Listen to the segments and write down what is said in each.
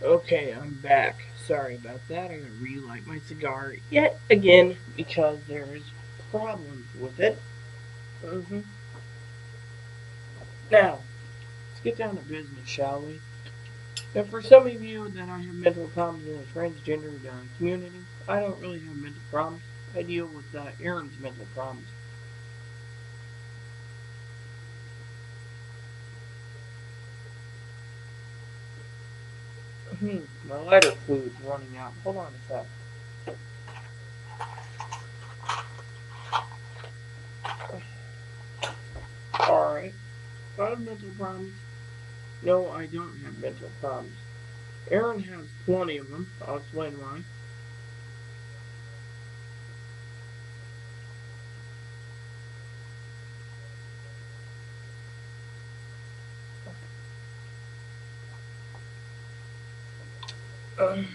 Okay, I'm back. Sorry about that. I'm gonna relight my cigar yet again because there's problems with it. hmm Now, let's get down to business, shall we? Now, for some of you that I have mental problems in the transgender community, I don't really have mental problems. I deal with Aaron's mental problems. My lighter fluid's running out. Hold on a sec. Alright. I have mental problems. No, I don't have mental problems. Aaron has plenty of them. I'll explain why. Um,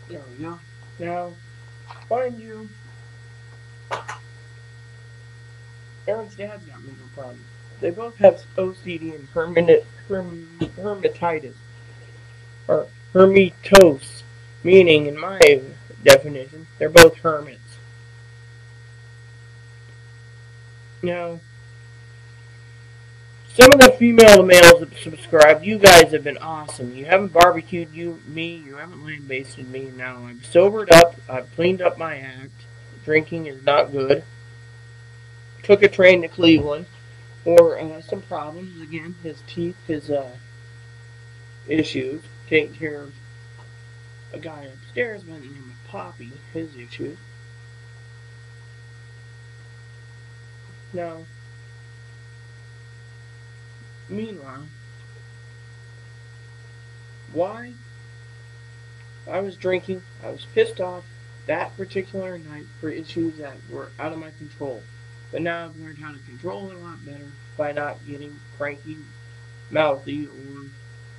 there we go. Now, mind you, Aaron's dad's got mental problems. They both have OCD and hermititis, or hermitose, meaning, in my definition, they're both hermits. Now, some of the female males that subscribed, you guys have been awesome. You haven't barbecued me, you haven't lambasted me. Now I'm sobered up. I've cleaned up my act. Drinking is not good. Took a train to Cleveland for some problems. Again, his teeth, his issues. Taking care of a guy upstairs by the name of Poppy, his issues. Now, meanwhile, why I was drinking, I was pissed off that particular night for issues that were out of my control. But now I've learned how to control it a lot better by not getting cranky, mouthy, or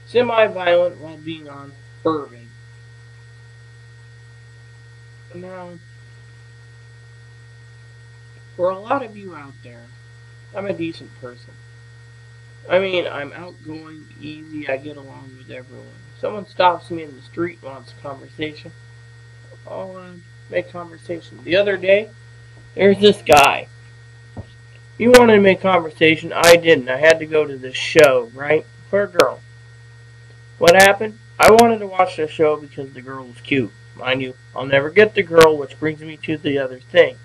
semi-violent while being on bourbon. Now, for a lot of you out there, I'm a decent person. I mean, I'm outgoing, easy, I get along with everyone. If someone stops me in the street and wants a conversation, I'll make conversation. The other day, there's this guy. He wanted to make conversation. I didn't. I had to go to this show, right? For a girl. What happened? I wanted to watch the show because the girl was cute. Mind you, I'll never get the girl, which brings me to the other thing.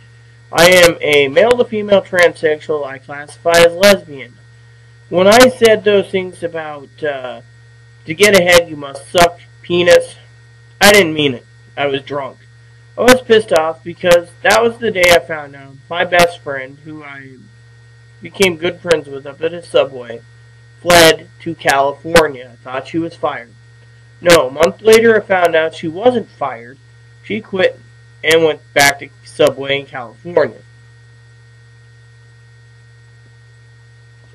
I am a male to female transsexual. I classify as lesbian. When I said those things about to get ahead you must suck penis, I didn't mean it. I was drunk. I was pissed off because that was the day I found out my best friend, who I became good friends with up at a Subway, fled to California. I thought she was fired. No, a month later I found out she wasn't fired. She quit and went back to Subway in California.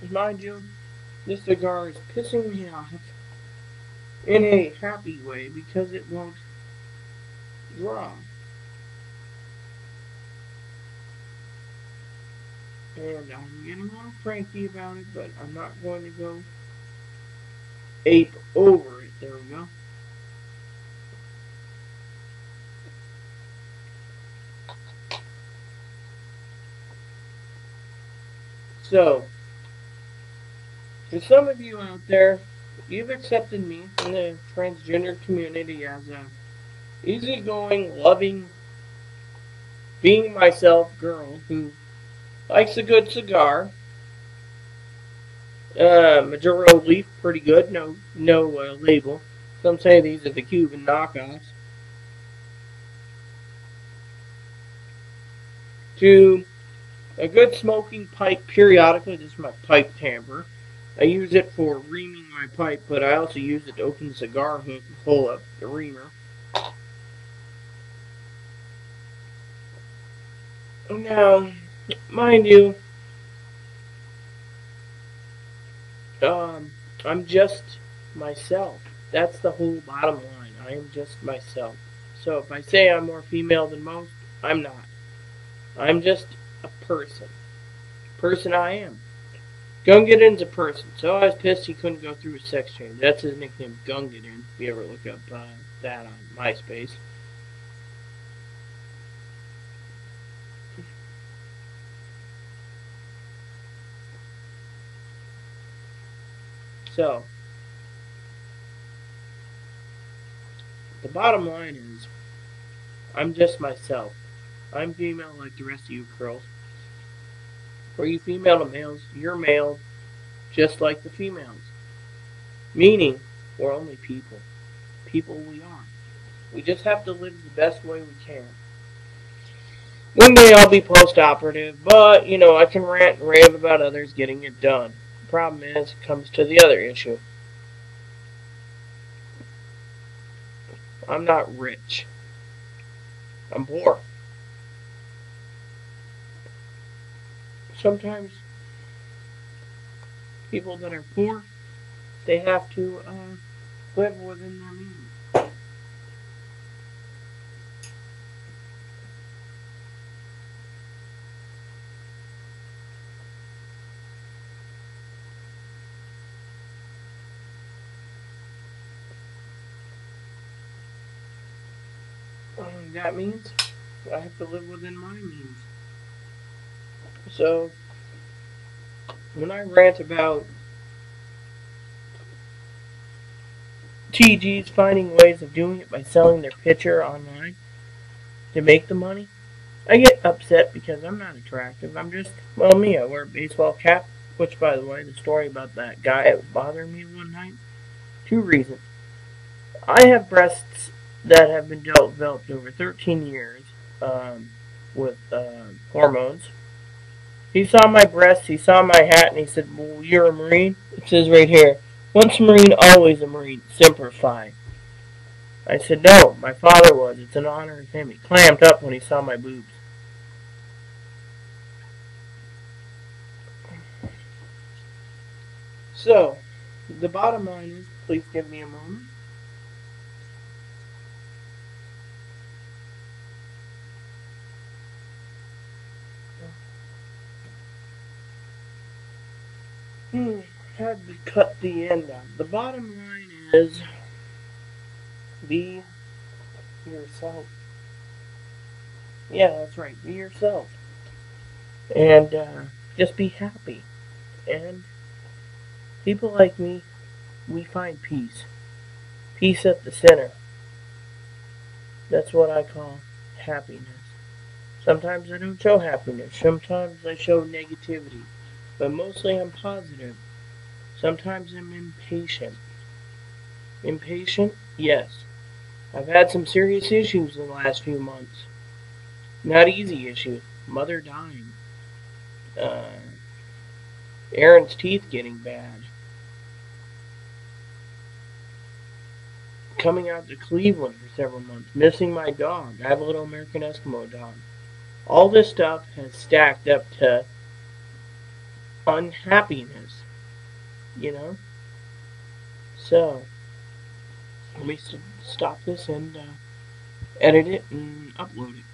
Mind you, this cigar is pissing me off in a happy way because it won't draw. And I'm getting a little cranky about it, but I'm not going to go ape over it. There we go. So, for some of you out there, you've accepted me in the transgender community as a easygoing, loving, being myself girl who likes a good cigar. Maduro leaf, pretty good. No label. Some say these are the Cuban knockoffs. To a good smoking pipe periodically. This is my pipe tamper. I use it for reaming my pipe, but I also use it to open the cigar hook and pull up the reamer. Now, mind you, um, I'm just myself. That's the whole bottom line. I am just myself. So if I say I'm more female than most, I'm not. I'm just a person. Person I am. Gungadin's a person, so I was pissed he couldn't go through a sex change. That's his nickname, Gungadin, if you ever look up that on MySpace. So, the bottom line is, I'm just myself. I'm female like the rest of you girls. For you female to males, you're male just like the females. Meaning, we're only people. People we are. We just have to live the best way we can. One day I'll be post-operative, but, I can rant and rave about others getting it done. The problem is, it comes to the other issue. I'm not rich. I'm poor. Sometimes people that are poor, they have to live within their means. That means I have to live within my means. So, when I rant about TGs finding ways of doing it by selling their picture online to make the money, I get upset because I'm not attractive. I'm just, well, me. I wear a baseball cap, which, by the way, the story about that guy that was bothering me one night, two reasons. I have breasts that have been developed over 13 years with hormones. He saw my breasts, he saw my hat, and he said, well, you're a Marine? It says right here, once a Marine, always a Marine. Semper Fi. I said, no, my father was. It's an honor of him. He clamped up when he saw my boobs. So, the bottom line is, please give me a moment. Had to cut the end out. The bottom line is, be yourself. Yeah, that's right. Be yourself. And just be happy. And people like me, we find peace. Peace at the center. That's what I call happiness. Sometimes I don't show happiness. Sometimes I show negativity. But mostly I'm positive. Sometimes I'm impatient. Impatient? Yes. I've had some serious issues in the last few months. Not easy issues. Mother dying. Uh, Aaron's teeth getting bad. Coming out to Cleveland for several months. Missing my dog. I have a little American Eskimo dog. All this stuff has stacked up to unhappiness, you know? So, let me stop this and edit it and upload it.